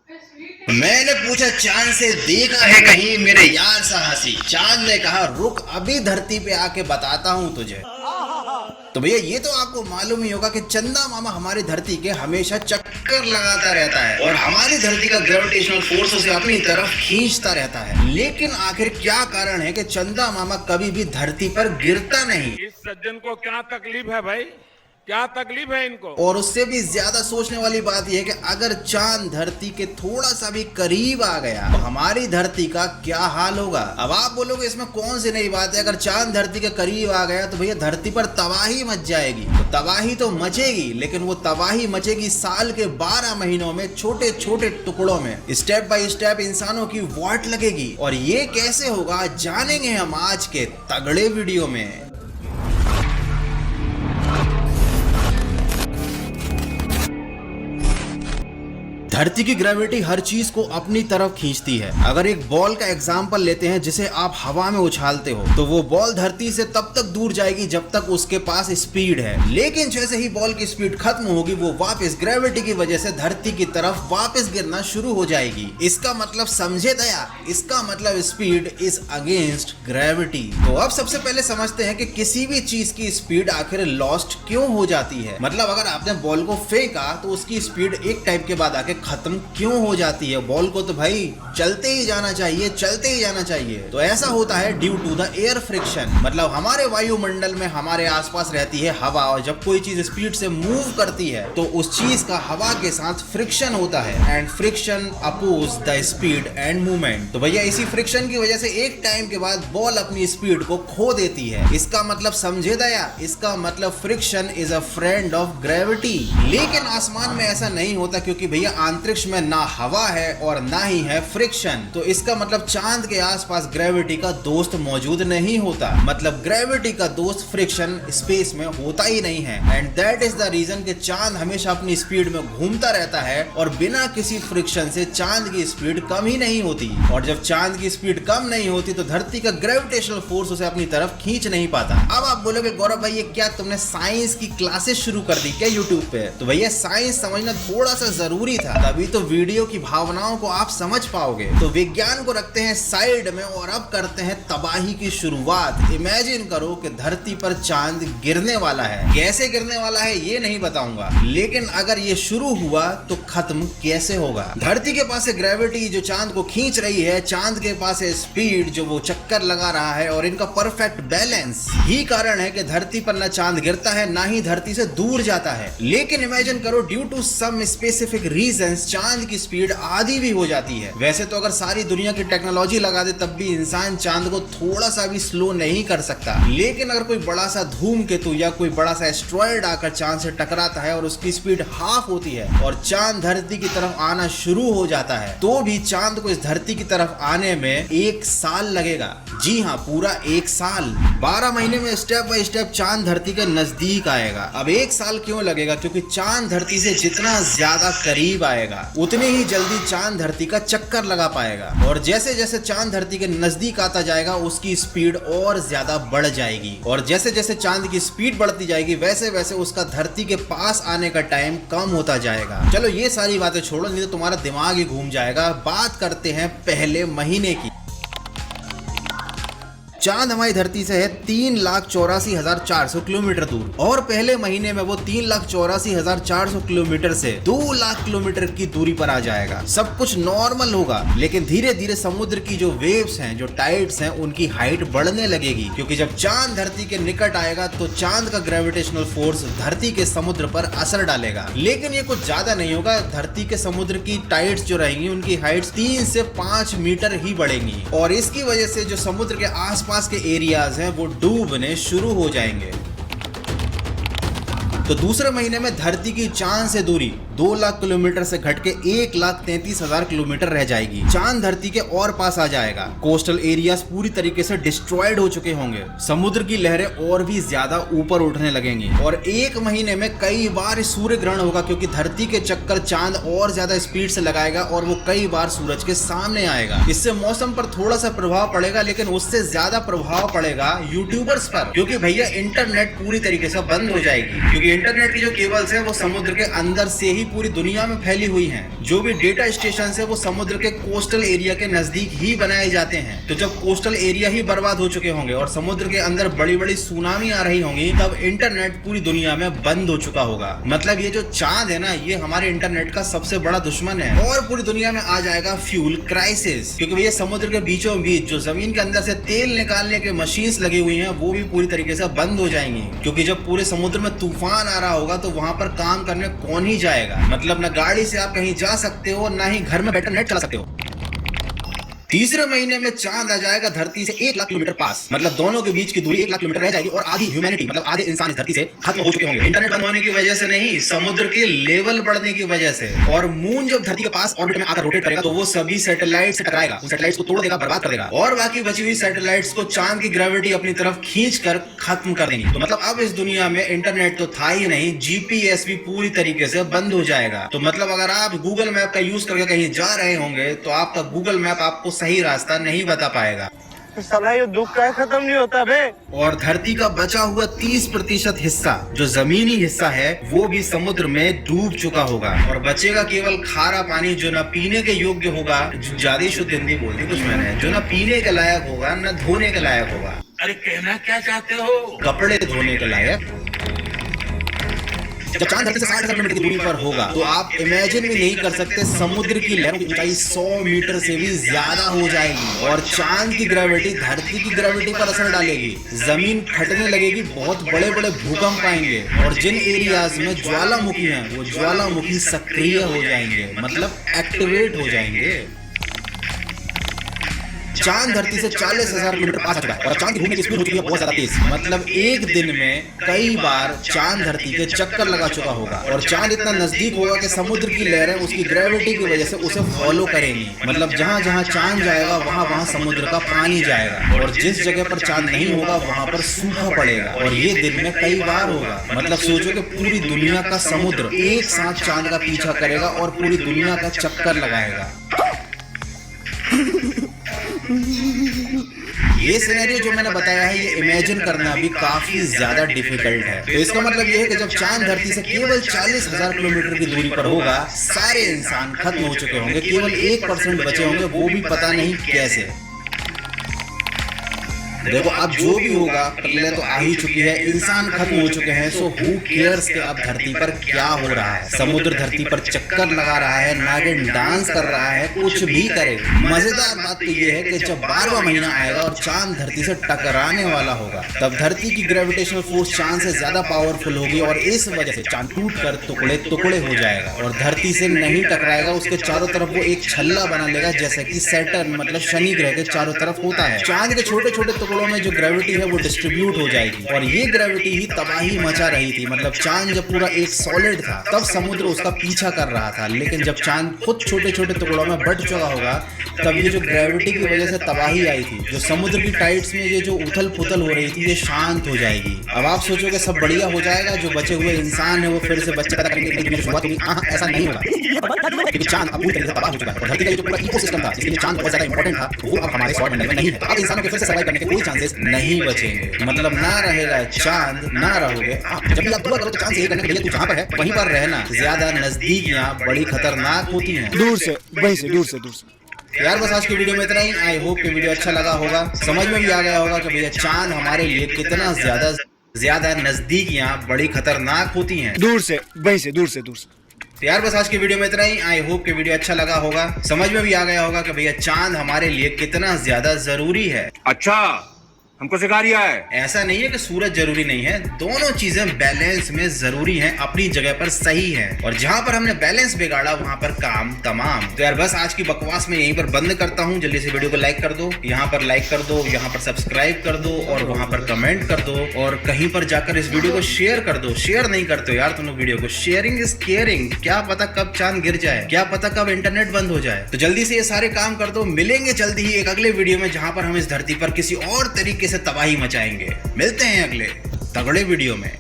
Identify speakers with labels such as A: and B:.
A: मैंने पूछा चांद से देखा है कहीं मेरे यार साहसी। चांद ने कहा रुक अभी धरती पे आके बताता हूँ तुझे। तो भैया ये तो आपको मालूम ही होगा कि चंदा मामा हमारी धरती के हमेशा चक्कर लगाता रहता है और हमारी धरती का ग्रेविटेशनल फोर्स उसे अपनी तरफ खींचता रहता है। लेकिन आखिर क्या कारण है कि चंदा मामा कभी भी धरती पर गिरता नहीं?
B: इस सज्जन को क्या तकलीफ है भाई, क्या तकलीफ है इनको?
A: और उससे भी ज्यादा सोचने वाली बात यह है कि अगर चांद धरती के थोड़ा सा भी करीब आ गया तो हमारी धरती का क्या हाल होगा। अब आप बोलोगे इसमें कौन सी नई बात है, अगर चांद धरती के करीब आ गया तो भैया धरती पर तबाही मच जाएगी। तो तबाही तो मचेगी, लेकिन वो तबाही मचेगी साल के 12 महीनों में छोटे छोटे टुकड़ों में। स्टेप बाय स्टेप इंसानों की वाट लगेगी। और ये कैसे होगा जानेंगे हम आज के तगड़े वीडियो में। धरती की ग्रेविटी हर चीज को अपनी तरफ खींचती है। अगर एक बॉल का एग्जांपल लेते हैं जिसे आप हवा में उछालते हो तो वो बॉल धरती से तब तक दूर जाएगी जब तक उसके पास स्पीड है। लेकिन जैसे ही बॉल की स्पीड खत्म होगी वो वापस ग्रेविटी की वजह से धरती की तरफ वापस गिरना शुरू हो जाएगी। इसका मतलब समझे दया, इसका मतलब स्पीड इज अगेंस्ट ग्रेविटी। तो अब सबसे पहले समझते हैं कि किसी भी चीज की स्पीड आखिर लॉस्ट क्यों हो जाती है। मतलब अगर आपने बॉल को फेंका तो उसकी स्पीड एक टाइम के बाद आके खत्म क्यों हो जाती है। बॉल को तो भाई चलते ही जाना चाहिए, चलते ही जाना चाहिए। तो ऐसा होता है due to the air friction. मतलब हमारे वायुमंडल में हमारे आसपास रहती है हवा और जब कोई चीज स्पीड से मूव करती है तो उस चीज का हवा के साथ फ्रिक्शन होता है and friction oppose the speed and movement. तो भैया इसी फ्रिक्शन की वजह से एक टाइम के बाद बॉल अपनी स्पीड को खो देती है। इसका मतलब समझे दया, इसका मतलब friction is a friend of gravity. लेकिन आसमान में ऐसा नहीं होता क्योंकि भैया अंतरिक्ष में ना हवा है और ना ही है फ्रिक्शन। तो इसका मतलब चांद के आसपास ग्रेविटी का दोस्त मौजूद नहीं होता। मतलब ग्रेविटी का दोस्त फ्रिक्शन स्पेस में होता ही नहीं है and that is the reason कि चांद हमेशा अपनी स्पीड में घूमता रहता है और बिना किसी फ्रिक्शन से चांद की स्पीड कम ही नहीं होती। और जब चांद की स्पीड कम नहीं होती तो धरती का ग्रेविटेशनल फोर्स उसे अपनी तरफ खींच नहीं पाता। अब आप बोलोगे गौरव भाई ये क्या तुमने साइंस की क्लासेस शुरू कर दी क्या यूट्यूब पे? तो भैया साइंस समझना थोड़ा सा जरूरी था, तभी तो वीडियो की भावनाओं को आप समझ पाओगे। तो विज्ञान को रखते हैं साइड में और अब करते हैं तबाही की शुरुआत। इमेजिन करो कि धरती पर चांद गिरने वाला है। कैसे गिरने वाला है ये नहीं बताऊंगा, लेकिन अगर ये शुरू हुआ तो खत्म कैसे होगा। धरती के पास है ग्रेविटी जो चांद को खींच रही है, चांद के पास है स्पीड जो वो चक्कर लगा रहा है और इनका परफेक्ट बैलेंस ही कारण है कि धरती पर ना चांद गिरता है ना ही धरती से दूर जाता है। लेकिन इमेजिन करो due to some specific reason चांद की स्पीड आधी भी हो जाती है। वैसे तो अगर सारी दुनिया की टेक्नोलॉजी लगा दे तब भी इंसान चांद को थोड़ा सा भी स्लो नहीं कर सकता। लेकिन अगर कोई बड़ा सा धूमकेतु या कोई बड़ा सा एस्ट्रॉयड आकर चांद से टकराता है और उसकी स्पीड हाफ होती है और चांद धरती की तरफ आना शुरू हो जाता है तो भी चांद को इस धरती की तरफ आने में 1 साल लगेगा। जी हाँ, पूरा 1 साल। 12 महीने में स्टेप बाय स्टेप चांद धरती के नजदीक आएगा। अब 1 साल क्यों लगेगा? क्योंकि चांद धरती से जितना ज्यादा करीब आएगा उतने ही जल्दी चांद धरती का चक्कर लगा पाएगा और जैसे जैसे चांद धरती के नजदीक आता जाएगा उसकी स्पीड और ज्यादा बढ़ जाएगी और जैसे जैसे चांद की स्पीड बढ़ती जाएगी वैसे वैसे उसका धरती के पास आने का टाइम कम होता जाएगा। चलो ये सारी बातें छोड़ो, नहीं तो तुम्हारा दिमाग ही घूम जाएगा। बात करते हैं पहले महीने की। चांद हमारी धरती से है 3,84,400 किलोमीटर दूर और पहले महीने में वो 3,84,400 किलोमीटर से 2 लाख किलोमीटर की दूरी पर आ जाएगा। सब कुछ नॉर्मल होगा, लेकिन धीरे धीरे समुद्र की जो वेव्स हैं, जो टाइड्स हैं, उनकी हाइट बढ़ने लगेगी क्योंकि जब चांद धरती के निकट आएगा तो चांद का ग्रेविटेशनल फोर्स धरती के समुद्र पर असर डालेगा। लेकिन ये कुछ ज्यादा नहीं होगा। धरती के समुद्र की टाइड्स जो रहेंगी उनकी हाइट 3 से 5 मीटर ही बढ़ेंगी और इसकी वजह से जो समुद्र के आसपास के एरियाज हैं वो डूबने शुरू हो जाएंगे। तो दूसरे महीने में धरती की चांद से दूरी 2 लाख किलोमीटर से घट के 1,33,000 किलोमीटर रह जाएगी। चांद धरती के और पास आ जाएगा। कोस्टल एरियाज पूरी तरीके से डिस्ट्रॉयड हो चुके होंगे। समुद्र की लहरें और भी ज्यादा ऊपर उठने लगेंगी और 1 महीने में कई बार सूर्य ग्रहण होगा क्योंकि धरती के चक्कर चांद और ज्यादा स्पीड से लगाएगा और वो कई बार सूरज के सामने आएगा। इससे मौसम पर थोड़ा सा प्रभाव पड़ेगा, लेकिन उससे ज्यादा प्रभाव पड़ेगा यूट्यूबर्स पर क्योंकि भैया इंटरनेट पूरी तरीके से बंद हो जाएगी क्योंकि इंटरनेट की जो केबल्स है वो समुद्र के अंदर से ही पूरी दुनिया में फैली हुई हैं। जो भी डेटा स्टेशन है वो समुद्र के कोस्टल एरिया के नजदीक ही बनाए जाते हैं। तो जब कोस्टल एरिया ही बर्बाद हो चुके होंगे और समुद्र के अंदर बड़ी बड़ी सुनामी आ रही होंगी, तब इंटरनेट पूरी दुनिया में बंद हो चुका होगा। मतलब ये जो चांद है ना, ये हमारे इंटरनेट का सबसे बड़ा दुश्मन है और पूरी दुनिया में आ जाएगा फ्यूल क्राइसिस। क्योंकि भैया समुद्र के बीचों बीच जो जमीन के अंदर से तेल निकालने के मशीन्स लगी हुई हैं वो भी पूरी तरीके से बंद हो जाएंगी। क्योंकि जब पूरे समुद्र में तूफान आ रहा होगा तो वहां पर काम करने कौन ही जाएगा। मतलब न गाड़ी से आप कहीं जा सकते हो, ना ही घर में बैठकर नेट चला सकते हो। तीसरे महीने में चांद आ जाएगा धरती से 1 लाख किलोमीटर पास। मतलब दोनों के बीच की दूरी 1 लाख किलोमीटर रह जाएगी और आधी ह्यूमैनिटी मतलब आधे इंसान इस धरती से खत्म हो चुके होंगे। इंटरनेट बंद होने की वजह से नहीं, समुद्र के लेवल बढ़ने की वजह से। और मून जब धरती के पास ऑर्बिट में आकर रोटेट करेगा तो वो सभी सैटेलाइट से टकराएगा, उन सैटेलाइट्स को तोड़ देगा, बर्बाद कर देगा और बाकी बची हुई सैटेलाइट्स को चांद की ग्रेविटी अपनी तरफ खींच कर खत्म कर देंगी। तो मतलब अब इस दुनिया में इंटरनेट तो था ही नहीं, जीपीएस भी पूरी तरीके से बंद हो जाएगा। तो मतलब अगर आप गूगल मैप का यूज करके कहीं जा रहे होंगे तो आपका गूगल मैप आपको सही रास्ता नहीं बता पाएगा।
C: साला ये दुख का खत्म नहीं होता बे।
A: और धरती का बचा हुआ 30% हिस्सा जो जमीनी हिस्सा है वो भी समुद्र में डूब चुका होगा और बचेगा केवल खारा पानी जो न पीने के योग्य होगा, जो ज्यादा शुद्ध हिंदी बोल दी कुछ मैंने, जो न पीने के लायक होगा न धोने के लायक होगा।
B: अरे कहना क्या चाहते हो?
A: कपड़े धोने के लायक। जब चांद धरती से 60,000 किलोमीटर की दूरी पर होगा तो आप इमेजिन भी नहीं कर सकते समुद्र की लहरों की ऊंचाई 100 मीटर से भी ज्यादा हो जाएगी और चांद की ग्रेविटी धरती की ग्रेविटी पर असर डालेगी, जमीन फटने लगेगी, बहुत बड़े बड़े भूकंप आएंगे और जिन एरियाज में ज्वालामुखी हैं वो ज्वालामुखी सक्रिय हो जाएंगे, मतलब एक्टिवेट हो जाएंगे। चांद धरती से 40,000 किलोमीटर पास आ चुका है और चांद की घूमने की स्पीड हो चुकी है बहुत ज्यादा तेज। मतलब एक दिन में कई बार चांद धरती के चक्कर लगा चुका होगा और चांद इतना नजदीक होगा कि समुद्र की लहरें उसकी ग्रेविटी की वजह से उसे फॉलो करेंगी। मतलब जहां जहां चांद जाएगा वहां वहां समुद्र का पानी जाएगा और जिस जगह पर चांद नहीं होगा वहां पर सूखा पड़ेगा और ये दिन में कई बार होगा। मतलब सोचो कि पूरी दुनिया का समुद्र एक साथ चांद का पीछा करेगा और पूरी दुनिया का चक्कर लगाएगा। ये सिनेरियो जो मैंने बताया है ये इमेजिन करना भी काफी ज्यादा डिफिकल्ट है। तो इसका मतलब ये है कि जब चांद धरती से केवल 40,000 किलोमीटर की दूरी पर होगा, सारे इंसान खत्म हो चुके होंगे, केवल 1% बचे होंगे, वो भी पता नहीं कैसे। देखो अब जो भी होगा पहले तो आ ही चुकी है, इंसान खत्म हो चुके हैं, सो हु केयर्स कि अब धरती पर क्या हो रहा है। समुद्र धरती पर चक्कर लगा रहा है, नागिन डांस कर रहा है, कुछ भी करे। मजेदार बात तो ये है कि जब 12वां महीना आएगा और चांद धरती से टकराने वाला होगा तब धरती की ग्रेविटेशनल फोर्स चांद से ज्यादा पावरफुल होगी और इस वजह से चांद टूट कर टुकड़े टुकड़े हो जाएगा और धरती से नहीं टकराएगा, उसके चारों तरफ वो एक छल्ला बना लेगा जैसे कि सैटर्न मतलब शनि ग्रह के चारों तरफ होता है। चांद के छोटे छोटे में जो ग्रेविटी है वो डिस्ट्रीब्यूट हो जाएगी और ये ग्रेविटी ही तबाही मचा रही थी। मतलब चांद जब पूरा एक सॉलिड था तब समुद्र उसका पीछा कर रहा था, लेकिन जब चांद खुद छोटे छोटे टुकड़ों में बट चुका होगा तब ये जो ग्रेविटी की वजह से तबाही आई थी, जो समुद्र की टाइड्स में ये जो उथल पुथल हो रही थी, ये शांत हो जाएगी। अब आप सोचोगे सब बढ़िया हो जाएगा, जो बचे हुए इंसान है वो फिर से बच्चे पैदा करने की शुरुआत होगी। हाँ, ऐसा नहीं होगा क्योंकि चांद अब पूरी तरह से तबाह हो चुका है और धरती का जो पूरा इकोसिस्टम था जिसके लिए चांद बहुत ज्यादा इंपॉर्टेंट था वो अब हमारे सॉल्व मंडल में नहीं है। अब इंसानों के फिर से सर्वाइव करने के कोई चांसेस नहीं बचेंगे। मतलब ना रहेगा चांद, ना रहोगे आप। जब भी आप दुआ करो तो चांद से ये करने के लिए तू जहां पर है वहीं पर रहना। ज्यादा नजदीकियां बड़ी खतरनाक होती हैं,
C: दूर से वहीं से दूर से।
A: यार बस आज की वीडियो में इतना ही। आई होप कि वीडियो अच्छा लगा होगा, समझ में भी आ गया होगा कि भैया चांद हमारे लिए कितना ज्यादा नजदीकियां बड़ी खतरनाक होती हैं,
C: दूर से वहीं से दूर से।
A: यार बस आज की वीडियो में इतना ही। आई होप कि वीडियो अच्छा लगा होगा, समझ में भी आ गया होगा कि भैया चांद हमारे लिए कितना ज्यादा जरूरी है।
B: अच्छा हमको सिखा रिया है।
A: ऐसा नहीं है कि सूरज जरूरी नहीं है, दोनों चीजें बैलेंस में जरूरी हैं, अपनी जगह पर सही है और जहां पर हमने बैलेंस बिगाड़ा वहां पर काम तमाम। तो यार बस आज की बकवास में यहीं पर बंद करता हूं। जल्दी से वीडियो को लाइक कर दो, यहाँ पर लाइक कर दो, यहाँ पर सब्सक्राइब कर दो और वहां पर कमेंट कर दो और कहीं पर जाकर इस वीडियो को शेयर कर दो। शेयर नहीं करते हो यार तुम लोग वीडियो को, शेयरिंग इज केयरिंग। क्या पता कब चांद गिर जाए, क्या पता कब इंटरनेट बंद हो जाए। तो जल्दी से ये सारे काम कर दो। मिलेंगे जल्दी ही एक अगले वीडियो में जहां पर हम इस धरती पर किसी और तरीके से तबाही मचाएंगे। मिलते हैं अगले तगड़े वीडियो में।